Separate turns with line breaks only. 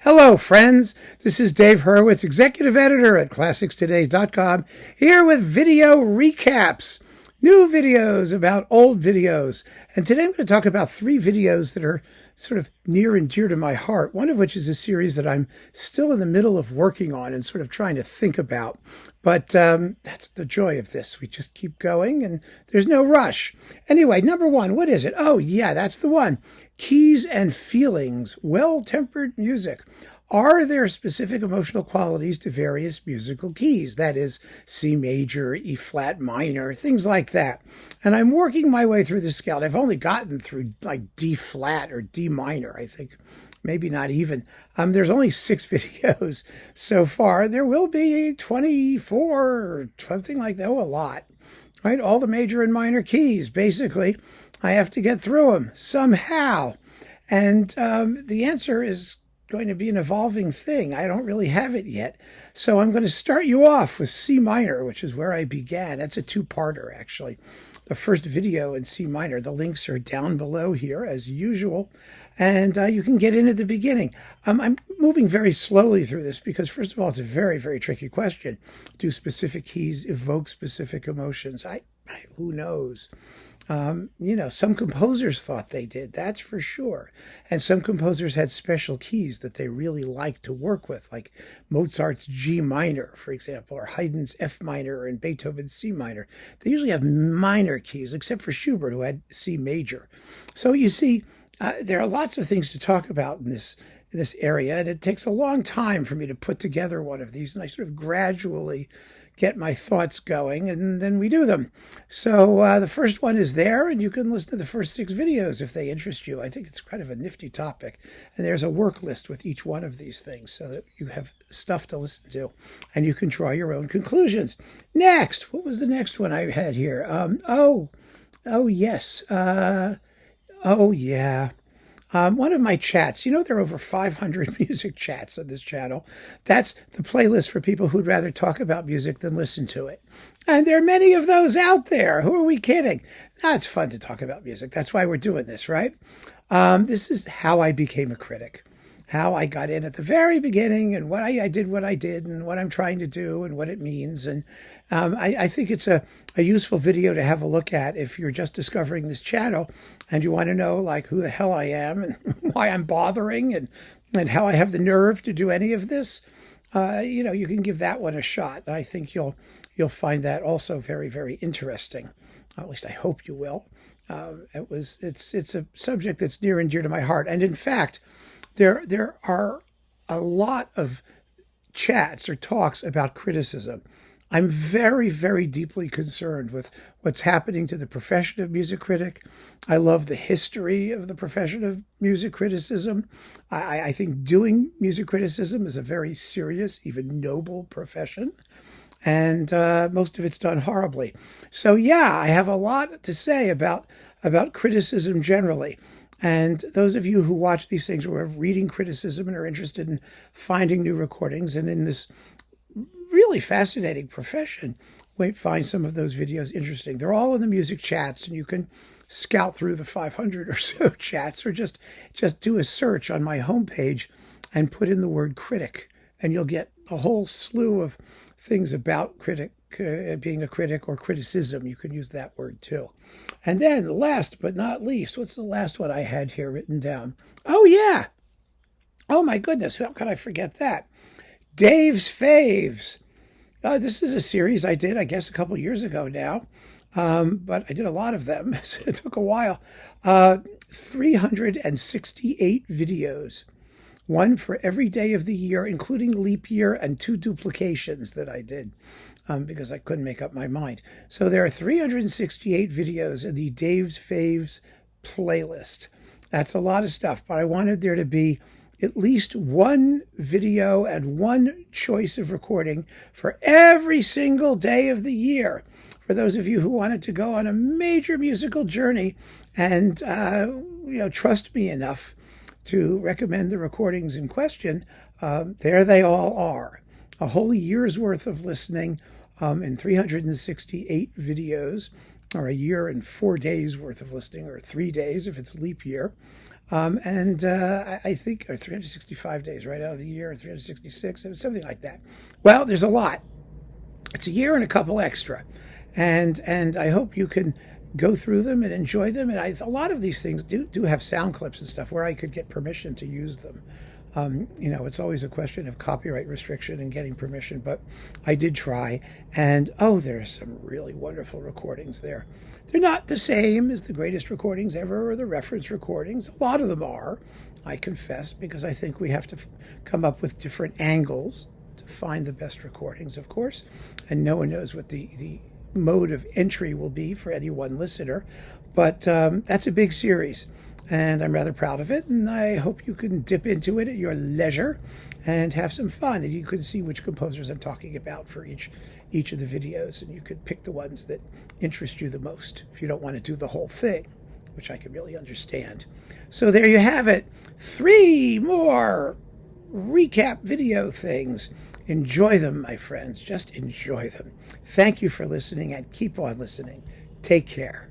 Hello, friends. This is Dave Hurwitz, executive editor at ClassicsToday.com, here with video recaps, new videos about old videos. And today I'm going to talk about three videos that are sort of near and dear to my heart, one of which is a series that I'm still in the middle of working on and sort of trying to think about. But that's the joy of this. We just keep going and there's no rush. Anyway, number one, what is it? Oh, yeah, that's the one. Keys and feelings, well-tempered music. Are there specific emotional qualities to various musical keys? That is, C major, E flat minor, things like that. And I'm working my way through the scale. I've only gotten through like D flat or D minor, I think. Maybe not even. There's only 6 videos so far. There will be 24 or something like that. Oh, a lot. Right? All the major and minor keys, basically. I have to get through them somehow. And the answer is going to be an evolving thing. I don't really have it yet. So I'm going to start you off with C minor, which is where I began. That's a two-parter, actually. The first video in C minor. The links are down below here, as usual. And you can get in at the beginning. I'm moving very slowly through this because, first of all, it's a very, very tricky question. Do specific keys evoke specific emotions? Who knows? Some composers thought they did, that's for sure. And some composers had special keys that they really liked to work with, like Mozart's G minor, for example, or Haydn's F minor and Beethoven's C minor. They usually have minor keys, except for Schubert, who had C major. So you see, there are lots of things to talk about in this area, and it takes a long time for me to put together one of these, and I sort of gradually get my thoughts going, and then we do them. So the first one is there, and you can listen to the first 6 videos if they interest you. I think it's kind of a nifty topic, and there's a work list with each one of these things so that you have stuff to listen to, and you can draw your own conclusions. Next, what was the next one I had here? One of my chats, there are over 500 music chats on this channel. That's the playlist for people who'd rather talk about music than listen to it. And there are many of those out there. Who are we kidding? It's fun to talk about music. That's why we're doing this, right? This is how I became a critic, how I got in at the very beginning and what I did and what I'm trying to do and what it means. And I think it's a useful video to have a look at if you're just discovering this channel and you want to know like who the hell I am and why I'm bothering and how I have the nerve to do any of this. You can give that one a shot. I think you'll find that also very, very interesting. At least I hope you will. It's a subject that's near and dear to my heart. And in fact, there are a lot of chats or talks about criticism. I'm very, very deeply concerned with what's happening to the profession of music critic. I love the history of the profession of music criticism. I think doing music criticism is a very serious, even noble profession. And most of it's done horribly. So yeah, I have a lot to say about criticism generally. And those of you who watch these things or are reading criticism and are interested in finding new recordings and in this really fascinating profession, might find some of those videos interesting. They're all in the music chats, and you can scout through the 500 or so chats, or just do a search on my homepage and put in the word critic, and you'll get a whole slew of things about being a critic or criticism. You can use that word too. And then last but not least, what's the last one I had here written down? Oh yeah. Oh my goodness. How could I forget that? Dave's Faves. This is a series I did, I guess, a couple years ago now. But I did a lot of them. So it took a while. 368 videos. One for every day of the year, including leap year, and 2 duplications that I did because I couldn't make up my mind. So there are 368 videos in the Dave's Faves playlist. That's a lot of stuff, but I wanted there to be at least one video and one choice of recording for every single day of the year. For those of you who wanted to go on a major musical journey and trust me enough to recommend the recordings in question, there they all are. A whole year's worth of listening in 368 videos, or a year and 4 days worth of listening, or 3 days if it's leap year. I think, or 365 days right out of the year, or 366, something like that. Well, there's a lot. It's a year and a couple extra. And I hope you can go through them and enjoy them. And a lot of these things do have sound clips and stuff where I could get permission to use them. It's always a question of copyright restriction and getting permission, but I did try. And there's some really wonderful recordings there. They're not the same as the greatest recordings ever or the reference recordings. A lot of them are, I confess, because I think we have to come up with different angles to find the best recordings, of course. And no one knows what the mode of entry will be for any one listener. But that's a big series, and I'm rather proud of it, and I hope you can dip into it at your leisure and have some fun, and you can see which composers I'm talking about for each of the videos, and you could pick the ones that interest you the most if you don't want to do the whole thing, which I can really understand. So there you have it. 3 more recap video things. Enjoy them, my friends. Just enjoy them. Thank you for listening, and keep on listening. Take care.